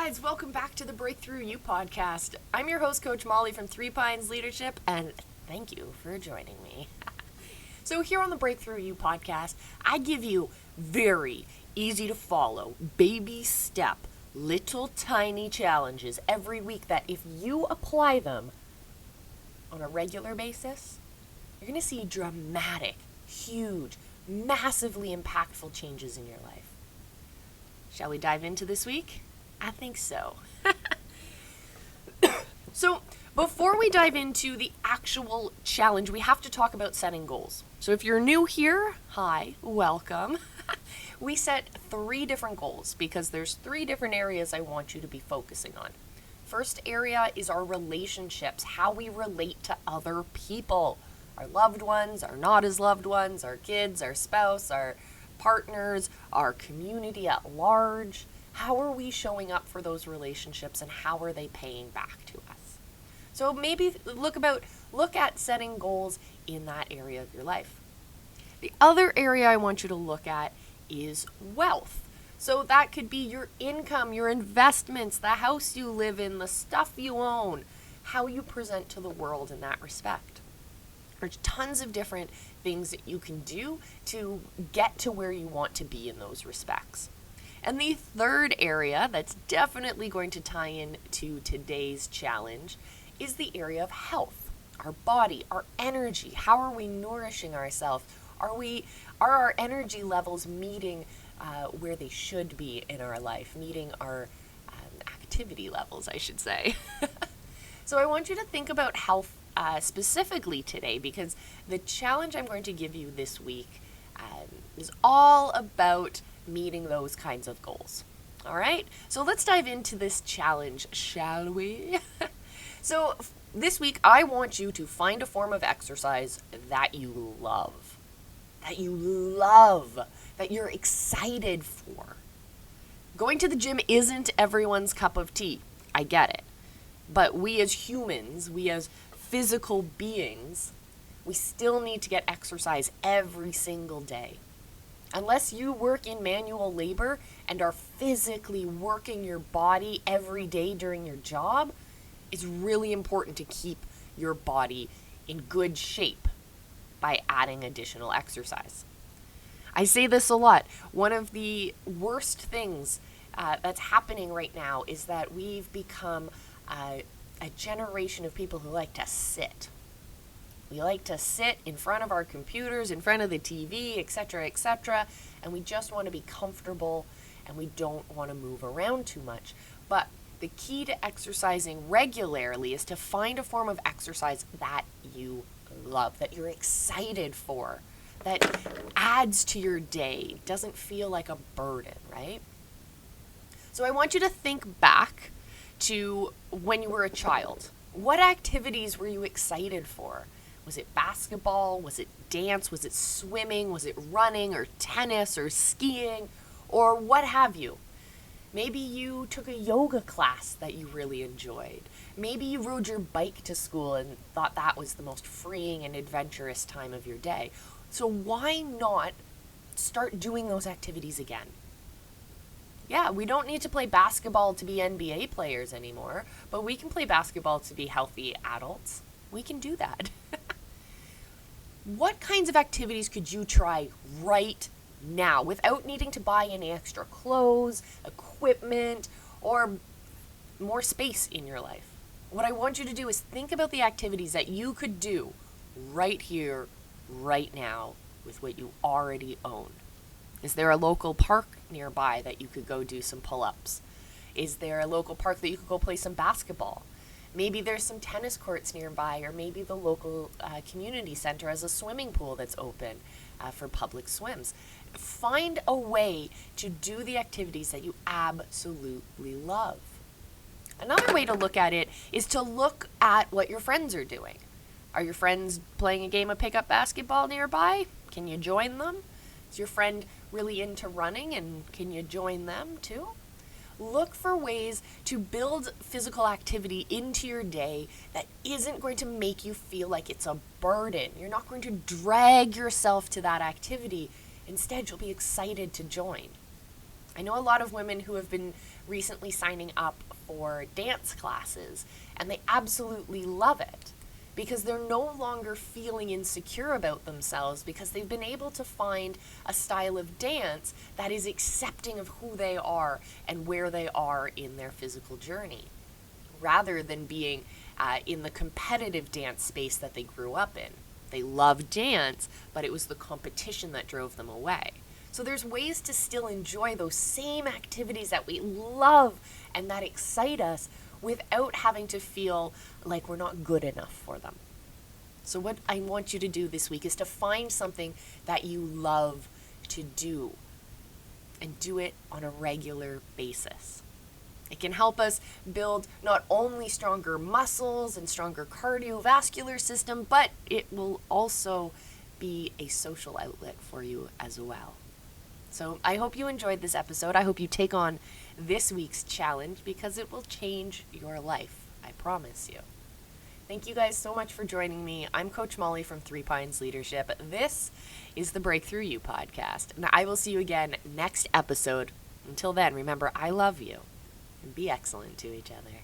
guys, welcome back to the Breakthrough You podcast. I'm your host, Coach Molly from Three Pines Leadership, and thank you for joining me. So here on the Breakthrough You podcast, I give you very easy to follow, baby step, little tiny challenges every week that if you apply them on a regular basis, you're going to see dramatic, huge, massively impactful changes in your life. Shall we dive into this week? I think so. So, before we dive into the actual challenge, we have to talk about setting goals. So if you're new here, hi, welcome. We set 3 different goals because there's 3 different areas I want you to be focusing on. First area is our relationships, how we relate to other people. Our loved ones, our not as loved ones, our kids, our spouse, our partners, our community at large. How are we showing up for those relationships and how are they paying back to us? So maybe look at setting goals in that area of your life. The other area I want you to look at is wealth. So that could be your income, your investments, the house you live in, the stuff you own, how you present to the world in that respect. There's tons of different things that you can do to get to where you want to be in those respects. And the third area that's definitely going to tie in to today's challenge is the area of health, our body, our energy. How are we nourishing ourselves? Are our energy levels meeting where they should be in our life, meeting our activity levels, I should say. So I want you to think about health specifically today because the challenge I'm going to give you this week is all about meeting those kinds of goals. All right, so let's dive into this challenge, shall we? So this week, I want you to find a form of exercise that you love, that you're excited for. Going to the gym isn't everyone's cup of tea. I get it. But we as humans, we as physical beings, we still need to get exercise every single day. Unless you work in manual labor and are physically working your body every day during your job, it's really important to keep your body in good shape by adding additional exercise. I say this a lot. One of the worst things that's happening right now is that we've become a generation of people who like to sit. We like to sit in front of our computers, in front of the TV, etc., and we just want to be comfortable and we don't want to move around too much. But the key to exercising regularly is to find a form of exercise that you love, that you're excited for, that adds to your day, doesn't feel like a burden, right? So I want you to think back to when you were a child. What activities were you excited for? Was it basketball? Was it dance? Was it swimming? Was it running or tennis or skiing or what have you? Maybe you took a yoga class that you really enjoyed. Maybe you rode your bike to school and thought that was the most freeing and adventurous time of your day. So why not start doing those activities again? Yeah, we don't need to play basketball to be NBA players anymore, but we can play basketball to be healthy adults. We can do that. What kinds of activities could you try right now without needing to buy any extra clothes, equipment, or more space in your life? What I want you to do is think about the activities that you could do right here, right now, with what you already own. Is there a local park nearby that you could go do some pull-ups? Is there a local park that you could go play some basketball? Maybe there's some tennis courts nearby, or maybe the local community center has a swimming pool that's open for public swims. Find a way to do the activities that you absolutely love. Another way to look at it is to look at what your friends are doing. Are your friends playing a game of pickup basketball nearby? Can you join them? Is your friend really into running and can you join them too? Look for ways to build physical activity into your day that isn't going to make you feel like it's a burden. You're not going to drag yourself to that activity. Instead, you'll be excited to join. I know a lot of women who have been recently signing up for dance classes, and they absolutely love it because they're no longer feeling insecure about themselves because they've been able to find a style of dance that is accepting of who they are and where they are in their physical journey, rather than being in the competitive dance space that they grew up in. They loved dance, but it was the competition that drove them away. So there's ways to still enjoy those same activities that we love and that excite us without having to feel like we're not good enough for them. So what I want you to do this week is to find something that you love to do and do it on a regular basis. It can help us build not only stronger muscles and stronger cardiovascular system, but it will also be a social outlet for you as well. So I hope you enjoyed this episode. I hope you take on this week's challenge because it will change your life. I promise you. Thank you guys so much for joining me. I'm Coach Molly from Three Pines Leadership. This is the Breakthrough You podcast. And I will see you again next episode. Until then, remember, I love you. And be excellent to each other.